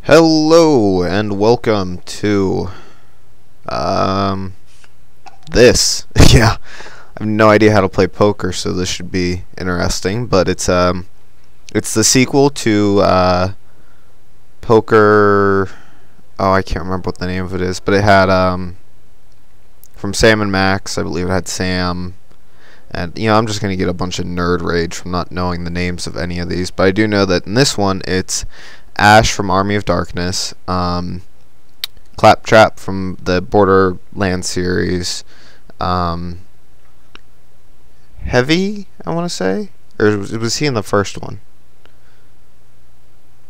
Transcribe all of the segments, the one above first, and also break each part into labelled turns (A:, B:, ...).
A: Hello and welcome to this. Yeah, I have no idea how to play poker, so this should be interesting. But it's the sequel to Poker. Oh, I can't remember what the name of it is, but it had from Sam and Max. I believe it had Sam. And, I'm just going to get a bunch of nerd rage from not knowing the names of any of these. But I do know that in this one, it's Ash from Army of Darkness, Claptrap from the Borderlands series, Heavy, I want to say? Or was he in the first one?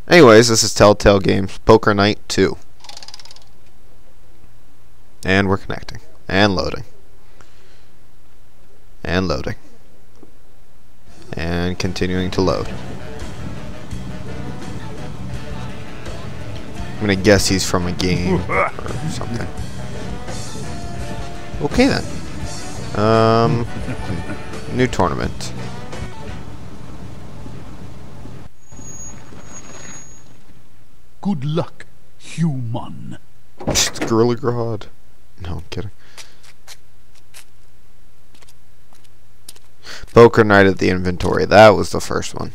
A: Anyways, this is TellTale Game, Poker Night 2. And we're connecting. And loading. And loading. And continuing to load. I'm gonna guess he's from a game or something. Okay then. New tournament.
B: Good luck, human.
A: It's Gorilla Grodd. No, I'm kidding. Poker Night at the Inventory. That was the first one.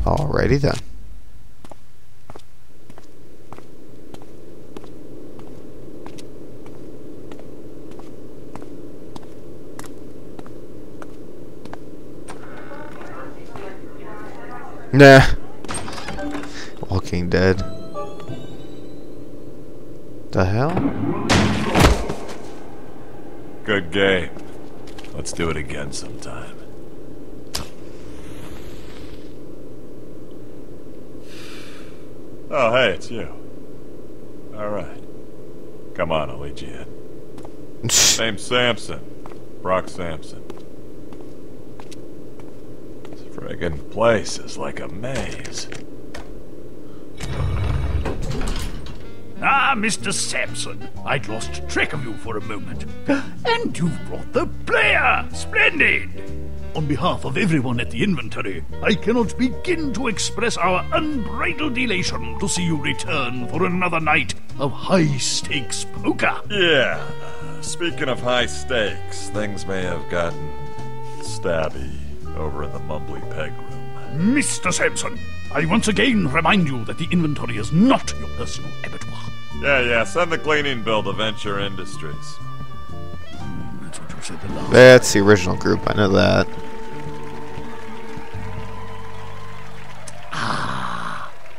A: Alrighty then. Nah. Walking Dead. The hell?
C: Good game. Let's do it again sometime. Oh, hey, it's you. Alright. Come on, I'll lead you in. Name's Samson. Brock Samson. This friggin' place is like a maze.
B: Ah, Mr. Sampson, I'd lost track of you for a moment. And you've brought the player! Splendid! On behalf of everyone at the inventory, I cannot begin to express our unbridled elation to see you return for another night of high-stakes poker.
C: Yeah. Speaking of high stakes, things may have gotten stabby over in the Mumbly Peg room.
B: Mr. Sampson, I once again remind you that the inventory is not your personal abattoir.
C: Yeah, send the cleaning bill to Venture Industries.
B: That's what you said the last.
A: That's the original group, I know that.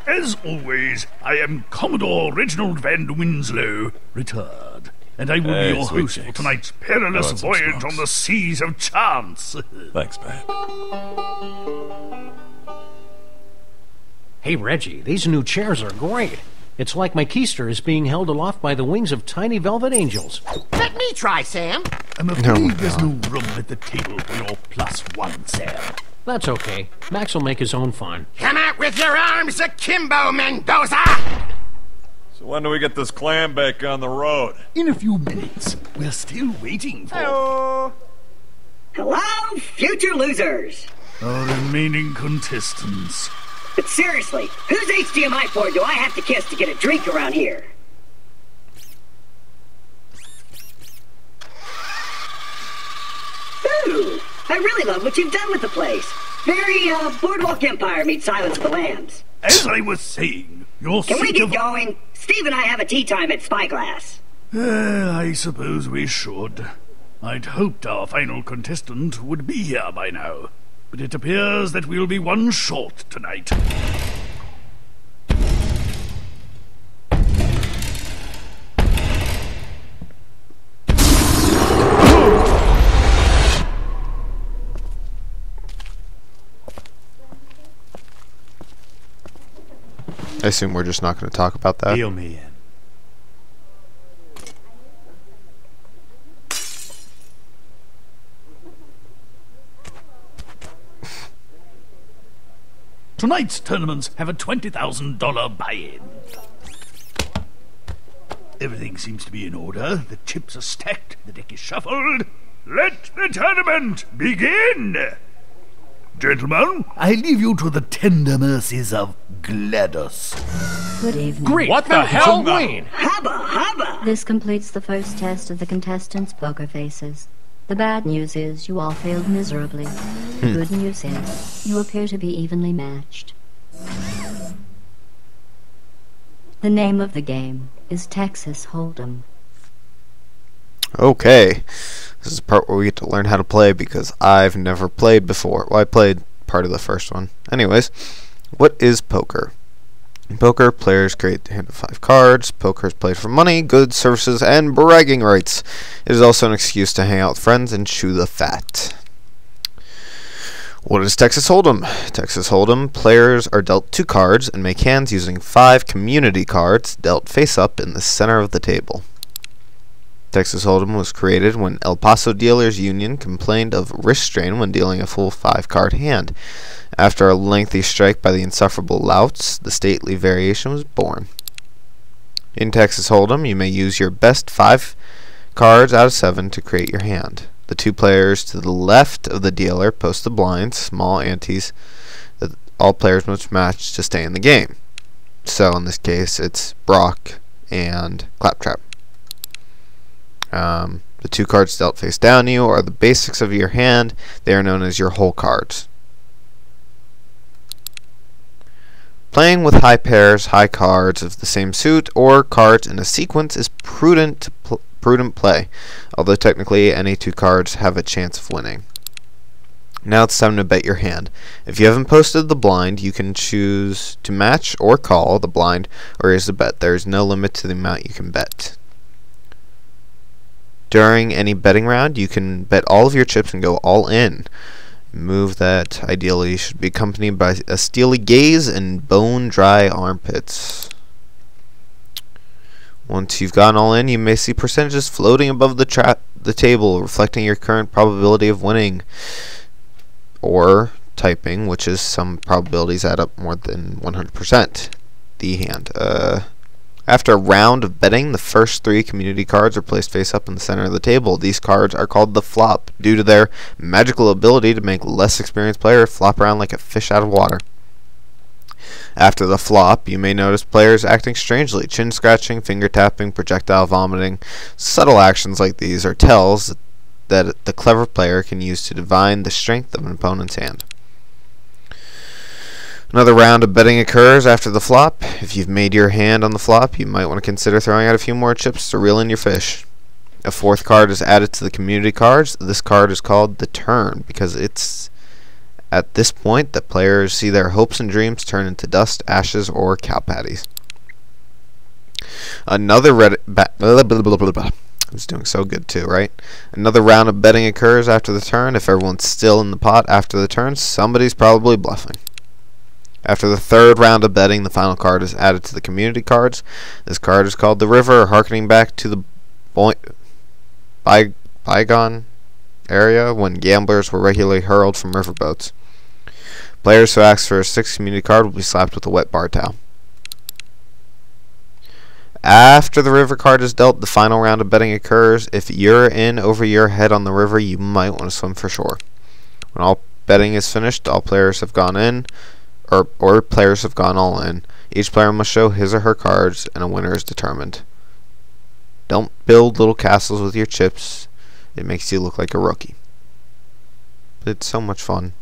B: As always, I am Commodore Reginald Van Winslow, retired, and I will be your host for tonight's perilous voyage on the seas of chance.
C: Thanks, man.
D: Hey, Reggie, these new chairs are great. It's like my keister is being held aloft by the wings of tiny velvet angels.
E: Let me try, Sam.
B: I'm afraid there's no room at the table for your +1, Sam.
D: That's okay. Max will make his own fun.
E: Come out with your arms akimbo, Mendoza!
C: So when do we get this clam bake on the road?
B: In a few minutes. We're still waiting for...
E: Hello.
F: Hello, future losers!
B: our remaining contestants.
F: But seriously, whose HDMI port do I have to kiss to get a drink around here? Ooh, I really love what you've done with the place. Very, Boardwalk Empire meets Silence of the Lambs.
B: As I was saying, your
F: Can we
B: seat
F: get
B: of...
F: going? Steve and I have a tea time at Spyglass.
B: I suppose we should. I'd hoped our final contestant would be here by now, but it appears that we'll be one short tonight.
A: I assume we're just not going to talk about that.
G: Deal me in.
B: Tonight's tournaments have a $20,000 buy-in. Everything seems to be in order. The chips are stacked, the deck is shuffled. Let the tournament begin! Gentlemen, I leave you to the tender mercies of GLaDOS.
G: Good evening.
D: Great.
H: What the hell?
D: Wayne?
F: Hubba!
G: This completes the first test of the contestants' poker faces. The bad news is you all failed miserably. The good news is you appear to be evenly matched. The name of the game is Texas Hold'em.
A: Okay, this is the part where we get to learn how to play because I've never played before. Well, I played part of the first one. Anyways, what is poker? In poker, players create a hand of 5 cards. Poker is played for money, goods, services, and bragging rights. It is also an excuse to hang out with friends and chew the fat. What is Texas Hold'em? Texas Hold'em, players are dealt 2 cards and make hands using 5 community cards dealt face up in the center of the table. Texas Hold'em was created when El Paso Dealers Union complained of wrist strain when dealing a full 5-card hand. After a lengthy strike by the insufferable louts, the stately variation was born. In Texas Hold'em, you may use your best 5 cards out of 7 to create your hand. The 2 players to the left of the dealer post the blinds, small antes, that all players must match to stay in the game. So in this case, it's Brock and Claptrap. The 2 cards dealt face down you are the basics of your hand. They are known as your whole cards. Playing with high pairs, high cards of the same suit, or cards in a sequence is prudent play, although technically any 2 cards have a chance of winning. Now it's time to bet your hand. If you haven't posted the blind, you can choose to match or call the blind or raise the bet. There is no limit to the amount you can bet. During any betting round, you can bet all of your chips and go all in. A move that ideally should be accompanied by a steely gaze and bone-dry armpits. Once you've gone all in, you may see percentages floating above the table, reflecting your current probability of winning. Or typing, which is some probabilities add up more than 100%. The hand. After a round of betting, the first 3 community cards are placed face up in the center of the table. These cards are called the flop, due to their magical ability to make less experienced players flop around like a fish out of water. After the flop, you may notice players acting strangely, chin scratching, finger tapping, projectile vomiting. Subtle actions like these are tells that the clever player can use to divine the strength of an opponent's hand. Another round of betting occurs after the flop. If you've made your hand on the flop, you might want to consider throwing out a few more chips to reel in your fish. A 4th card is added to the community cards. This card is called the turn because it's at this point that players see their hopes and dreams turn into dust, ashes, or cow patties. Another it's doing so good too, right? Another round of betting occurs after the turn. If everyone's still in the pot after the turn, somebody's probably bluffing. After the 3rd round of betting, the final card is added to the community cards. This card is called the River, harkening back to the bygone area when gamblers were regularly hurled from riverboats. Players who ask for a 6th community card will be slapped with a wet bar towel. After the river card is dealt, the final round of betting occurs. If you're in over your head on the river, you might want to swim for shore. When all betting is finished, all players have gone in, or players have gone all in. Each player must show his or her cards, and a winner is determined. Don't build little castles with your chips. It makes you look like a rookie. It's so much fun.